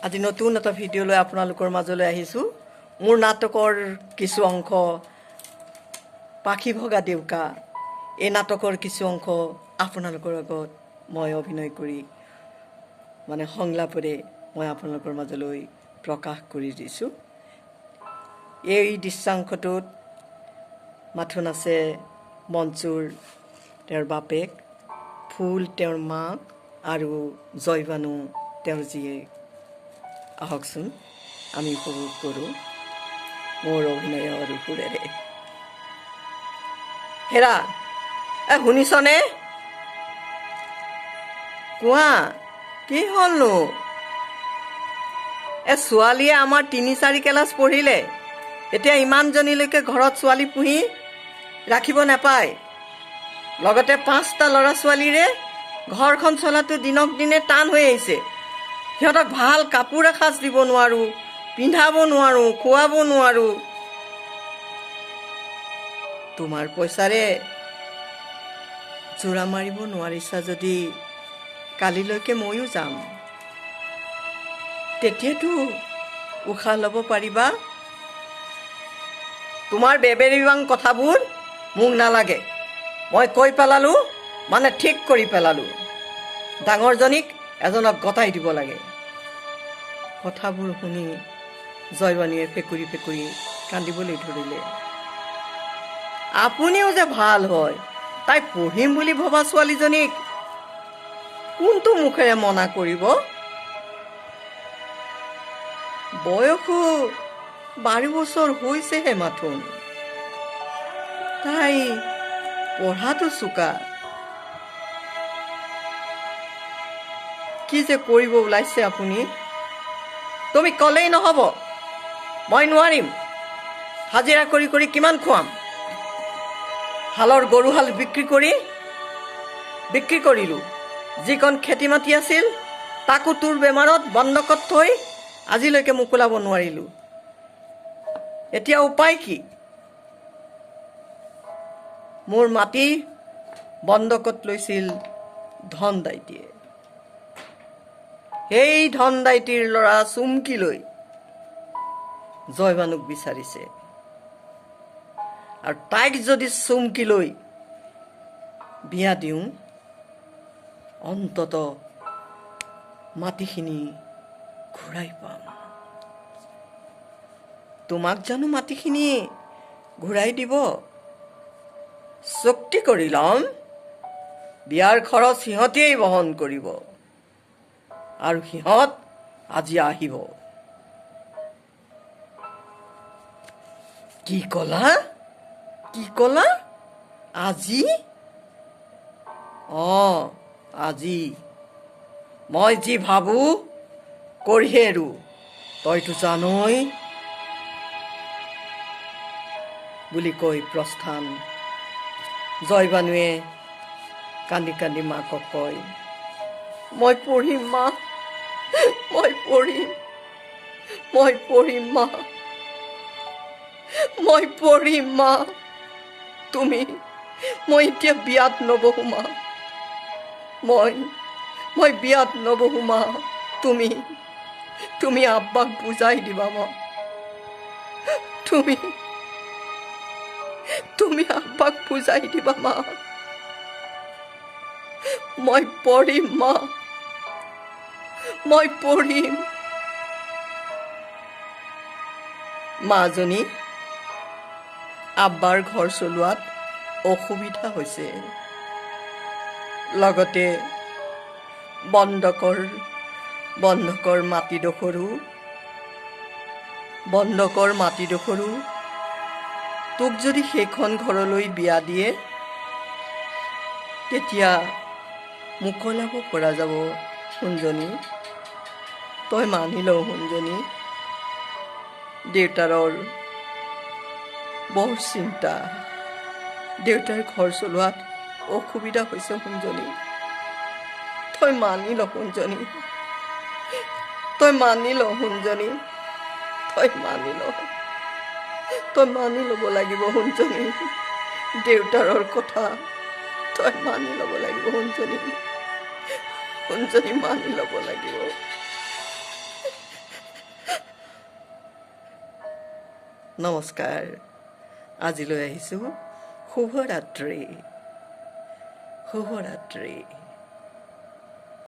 আজি নতুন এটা ভিডিঅ' লৈ আপোনালোকৰ মাজলৈ আহিছোঁ। মোৰ নাটকৰ কিছু অংশ পাখি ভগা ডেউকা, এই নাটকৰ কিছু অংশ আপোনালোকৰ আগত মই অভিনয় কৰি সংলাপেৰে মই আপোনালোকৰ মাজলৈ প্ৰকাশ কৰি দিছোঁ। এই দৃশ্যাংশটোত মাথোন আছে মনসুৰ তেওঁৰ বাপেক, ফুল তেওঁৰ মাক আৰু জয়বানু তেওঁৰ জীয়েক। আহকচোন আমি উপভোগ কৰোঁ মোৰ অভিনয়ৰ সুৰেৰে। হেৰা, শুনিছনে? কোৱা, কি হ'লনো? ছোৱালীয়ে আমাৰ ৩-৪ ক্লাছ পঢ়িলে, এতিয়া ইমানজনীলৈকে ঘৰত ছোৱালী পুহি ৰাখিব নাপায়। লগতে 5টা ল'ৰা ছোৱালীৰে ঘৰখন চলাটো দিনক দিনে টান হৈ আহিছে। সিহঁতক ভাল কাপোৰ এসাঁজ দিব নোৱাৰোঁ, পিন্ধাব নোৱাৰোঁ, খুৱাব নোৱাৰোঁ। তোমাৰ পইচাৰে জোৰা মাৰিব নোৱাৰিছা যদি কালিলৈকে ময়ো যাম, তেতিয়াতো উশাহ ল'ব পাৰিবা। তোমাৰ বেবেৰিবাং কথাবোৰ মোক নালাগে। মই কৈ পেলালোঁ মানে ঠিক কৰি পেলালোঁ। ডাঙৰজনীক এজনক গতাই দিব লাগে। কথাবোৰ শুনি জয়বানুৱে ফেকুৰি ফেকুৰি কান্দিবলৈ ধৰিলে। আপুনিও যে ভাল হয়, তাই পঢ়িম বুলি ভবা ছোৱালীজনীক কোনটো মুখেৰে মনা কৰিব? বয়সো 12 বছৰ হৈছেহে মাথোন। তাই পঢ়াটো চোকা। কি যে কৰিব ওলাইছে আপুনি? তুমি ক'লেই নহ'ব। মই নোৱাৰিম। হাজিৰা কৰি কৰি কিমান খুৱাম? হালৰ গৰুহাল বিক্ৰী কৰিলোঁ। যিকণ খেতি মাটি আছিল তাকো তোৰ বেমাৰত বন্ধকত থৈ আজিলৈকে মোকোলাব নোৱাৰিলোঁ। এতিয়া উপায় কি? মোৰ মাটি বন্ধকত লৈছিল ধনদাইটিয়ে। সেই ধনদাইটিৰ ল'ৰা চুমকি লৈ জয়বানুক বিচাৰিছে। আৰু তাইক যদি চুমকি লৈ বিয়া দিওঁ, অন্তত মাটিখিনি ঘূৰাই পাম। তোমাক জানো মাটিখিনি ঘূৰাই দিব? চুক্তি কৰি ল'ম, বিয়াৰ খৰচ সিহঁতেই বহন কৰিব। আৰু সিহঁত আজি আহিব। কি ক'লা? আজি? আজি। মই যি ভাবোঁ কৰিহে এৰো, তইতো জানই। বুলি কৈ প্ৰস্থান। জয়বানুৱে কান্দি কান্দি মাকক কয়, মই পঢ়িম মা, মই পঢ়িম মা, মই পঢ়িম মা। মই এতিয়া বিয়াত নবহো মা। মই বিয়াত নবহো মা। তুমি আব্বাক বুজাই দিবা মা। তুমি আব্বাক বুজাই দিবা মা। মই পঢ়িম মা, মই পঢ়িম। মাজনী আব্বাৰ ঘৰ চলোৱাত অসুবিধা হৈছে। লগতে বন্ধকৰ মাটিডোখৰো তোক যদি সেইখন ঘৰলৈ বিয়া দিয়ে, তেতিয়া মোকলাব পৰা যাব। সোণজনী, তই মানি ল সোণজনী। দেউতাৰৰ বৰ চিন্তা। দেউতাৰ ঘৰ চলোৱাত অসুবিধা হৈছে সোণজনী। তই মানি ল সোণজনী। তই মানি ল'ব লাগিব সোণজনী। দেউতাৰৰ কথা তই মানি ল'ব লাগিব সোণজনী। মানি ল'ব লাগিব। নমস্কাৰ। আজিলৈ আহিছোঁ শুভৰাত্ৰি। শুভৰাত্ৰি।